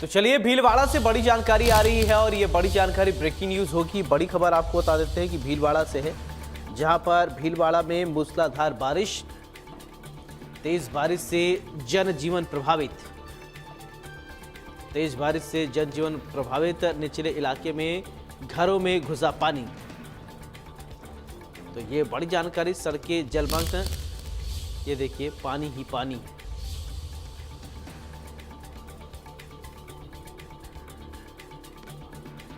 तो चलिए भीलवाड़ा से बड़ी जानकारी आ रही है और ये बड़ी जानकारी ब्रेकिंग न्यूज होगी। बड़ी खबर आपको बता देते हैं कि भीलवाड़ा से है, जहां पर भीलवाड़ा में मूसलाधार बारिश, तेज बारिश से जनजीवन प्रभावित। तेज बारिश से जनजीवन प्रभावित, निचले इलाके में घरों में घुसा पानी। तो ये बड़ी जानकारी, सड़कें जलमग्न, ये देखिए पानी ही पानी।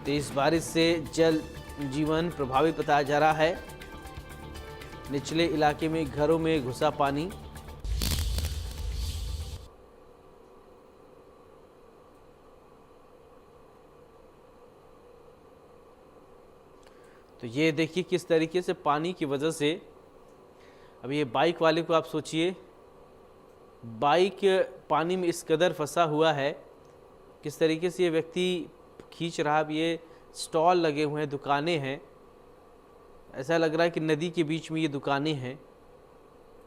तेज बारिश से जल जीवन प्रभावित बताया जा रहा है। निचले इलाके में घरों में घुसा पानी। तो ये देखिए किस तरीके से पानी की वजह से, अब ये बाइक वाले को आप सोचिए, बाइक पानी में इस कदर फंसा हुआ है, किस तरीके से ये व्यक्ति खींच रहा। अब ये स्टॉल लगे हुए हैं, दुकानें हैं, ऐसा लग रहा है कि नदी के बीच में ये दुकानें हैं।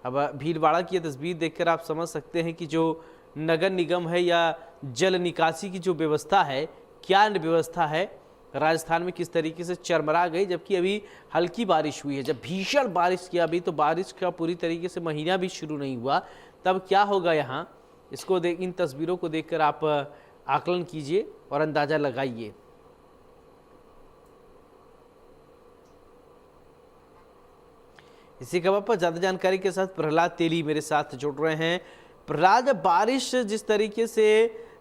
अब भीलवाड़ा की ये तस्वीर देखकर आप समझ सकते हैं कि जो नगर निगम है या जल निकासी की जो व्यवस्था है, क्या व्यवस्था है राजस्थान में, किस तरीके से चरमरा गई। जबकि अभी हल्की बारिश हुई है, जब भीषण बारिश किया, अभी तो बारिश का पूरी तरीके से महीना भी शुरू नहीं हुआ, तब क्या होगा यहाँ, इसको इन तस्वीरों को देखकर आप आकलन कीजिए और अंदाजा लगाइए। इसी खबर पर ज्यादा जानकारी के साथ प्रहलाद तेली मेरे साथ जुड़ रहे हैं। प्रहलाद, बारिश जिस तरीके से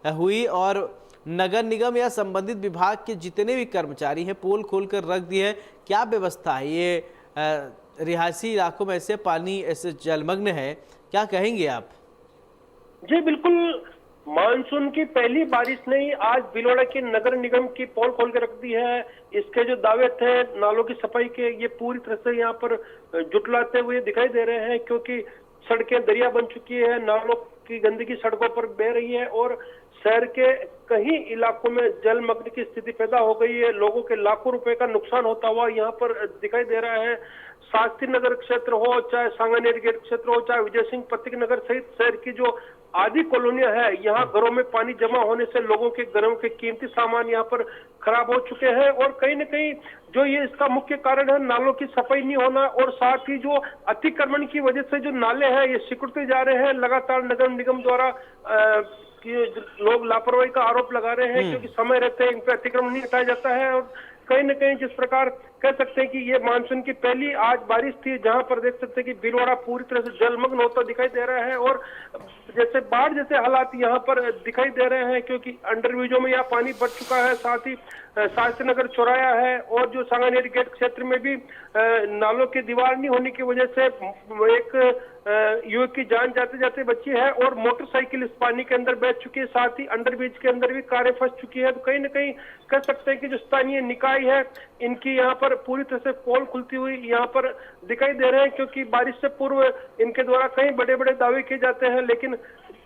हुई और नगर निगम या संबंधित विभाग के जितने भी कर्मचारी हैं पोल खोलकर रख दिए हैं, क्या व्यवस्था है? ये रिहायशी इलाकों में ऐसे पानी ऐसे जलमग्न है, क्या कहेंगे आप? जी बिल्कुल, मानसून की पहली बारिश ने ही आज भीलवाड़ा के नगर निगम की पोल खोल के रख दी है। इसके जो दावे थे नालों की सफाई के, ये पूरी तरह से यहाँ पर जुटलाते हुए दिखाई दे रहे हैं, क्योंकि सड़कें दरिया बन चुकी है, नालों की गंदगी सड़कों पर बह रही है और शहर के कई इलाकों में जलमग्न की स्थिति पैदा हो गई है। लोगों के लाखों रुपए का नुकसान होता हुआ यहाँ पर दिखाई दे रहा है। शास्त्री नगर क्षेत्र हो, चाहे सांगानेर गेट क्षेत्र हो, चाहे विजय सिंह पथिक नगर सहित शहर की जो आधी कॉलोनियां है, यहाँ घरों में पानी जमा होने से लोगों के घरों के कीमती सामान यहाँ पर खराब हो चुके हैं। और कहीं न कहीं जो ये इसका मुख्य कारण है नालों की सफाई नहीं होना, और साथ ही जो अतिक्रमण की वजह से जो नाले हैं ये सिकुड़ते जा रहे हैं। लगातार नगर निगम द्वारा लोग लापरवाही का आरोप लगा रहे हैं, क्योंकि समय रहते इन पर अतिक्रमण नहीं हटाया जाता है। और कहीं न कहीं जिस प्रकार कह सकते हैं कि ये मानसून की पहली आज बारिश थी, जहां पर देख सकते हैं कि भीलवाड़ा पूरी तरह से जलमग्न होता दिखाई दे रहा है और जैसे बाढ़ जैसे हालात यहाँ पर दिखाई दे रहे हैं, क्योंकि अंडरब्रिजों में यहाँ पानी बढ़ चुका है। साथ ही शास्त्री नगर चौराया है और जो सांगानेर गेट क्षेत्र में भी नालों की दीवार नहीं होने की वजह से एक युवक की जान जाते जाते बची है और मोटरसाइकिल इस पानी के अंदर बैठ चुकी है। साथ ही अंडरब्रिज के अंदर भी कारें फंस चुकी है। तो कहीं न कहीं कह सकते हैं कि जो स्थानीय निकाय है, इनकी यहाँ पर पूरी तरह से पोल खुलती हुई यहाँ पर दिखाई दे रहे हैं, क्योंकि बारिश से पूर्व इनके द्वारा कई बड़े बड़े दावे किए जाते हैं, लेकिन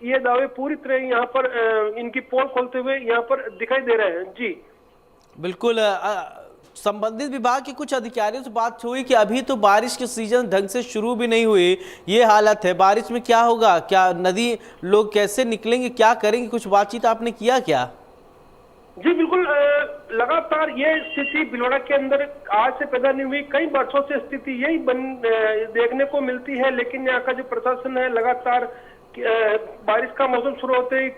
ये दावे पूरी तरह यहाँ पर इनकी पोल खोलते हुए यहाँ पर दिखाई दे रहे हैं। जी बिल्कुल, संबंधित विभाग के कुछ अधिकारियों से बात हुई कि अभी तो बारिश के सीजन ढंग से शुरू भी नहीं हुई, ये हालत है, बारिश में क्या होगा, क्या नदी लोग कैसे निकलेंगे, क्या करेंगे, कुछ बातचीत आपने किया क्या? जी बिल्कुल, लगातार ये स्थिति भीलवाड़ा के अंदर आज से पैदा नहीं हुई, कई वर्षों से स्थिति यही देखने को मिलती है। लेकिन यहाँ का जो प्रशासन है लगातार बारिश का मौसम शुरू होते ही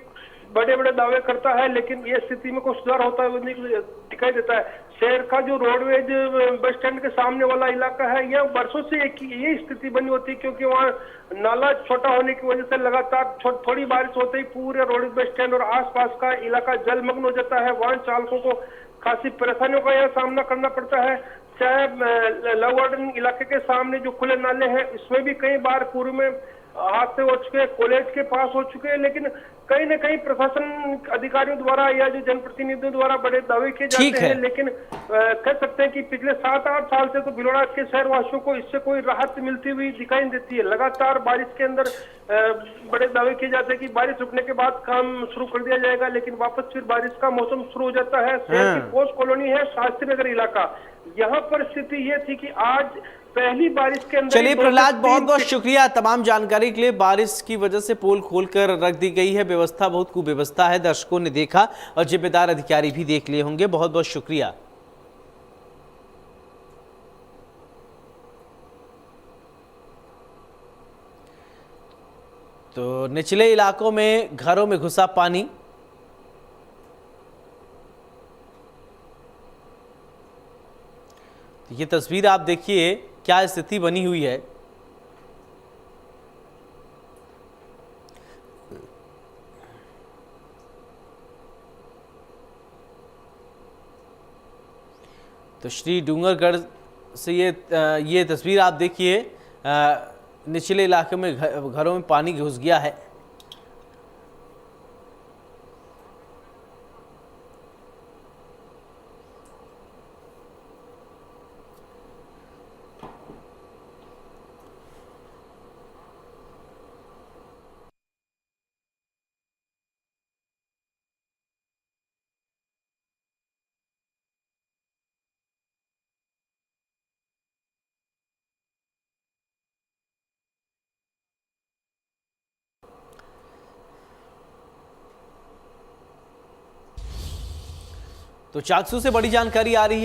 बड़े बड़े दावे करता है, लेकिन ये स्थिति में कोई सुधार होता है दिखाई देता है। शहर का जो रोडवेज बस स्टैंड के सामने वाला इलाका है, यह वर्षों से ये स्थिति बनी होती है, क्योंकि वहाँ नाला छोटा होने की वजह से लगातार थोड़ी बारिश होते ही पूरे रोडवेज बस स्टैंड और आसपास का इलाका जलमग्न हो जाता है। वाहन चालकों को खासी परेशानियों का यह सामना करना पड़ता है। चाहे लव गार्डन इलाके के सामने जो खुले नाले हैं, इसमें भी कई बार पूर्व में हादसे हो चुके हैं, कॉलेज के पास हो चुके हैं, लेकिन कहीं न कहीं प्रशासन अधिकारियों द्वारा या जो जनप्रतिनिधियों द्वारा बड़े दावे किए जाते हैं, लेकिन कह सकते हैं कि पिछले 7-8 साल से तो भीलवाड़ा के शहरवासियों को इससे कोई राहत मिलती हुई दिखाई देती है। लगातार बारिश के अंदर बड़े दावे किए जाते हैं कि बारिश रुकने के बाद काम शुरू कर दिया जाएगा, लेकिन वापस फिर बारिश का मौसम शुरू हो जाता है। शहर की पोस्ट कॉलोनी है शास्त्री नगर इलाका, यहाँ पर स्थिति ये थी कि आज पहली बारिश के अंदर चलिए ही 2 से प्रहलाद, बहुत 3 बहुत शुक्रिया तमाम जानकारी के लिए। बारिश की वजह से पोल खोलकर रख दी गई है, व्यवस्था बहुत कुव्यवस्था है, दर्शकों ने देखा और जिम्मेदार अधिकारी भी देख लिए होंगे। बहुत बहुत शुक्रिया। तो निचले इलाकों में घरों में घुसा पानी। ये तस्वीर आप देखिए क्या स्थिति बनी हुई है। तो श्री डूंगरगढ़ से ये तस्वीर आप देखिए, निचले इलाके में घरों में पानी घुस गया है। तो चाकसू से बड़ी जानकारी आ रही है।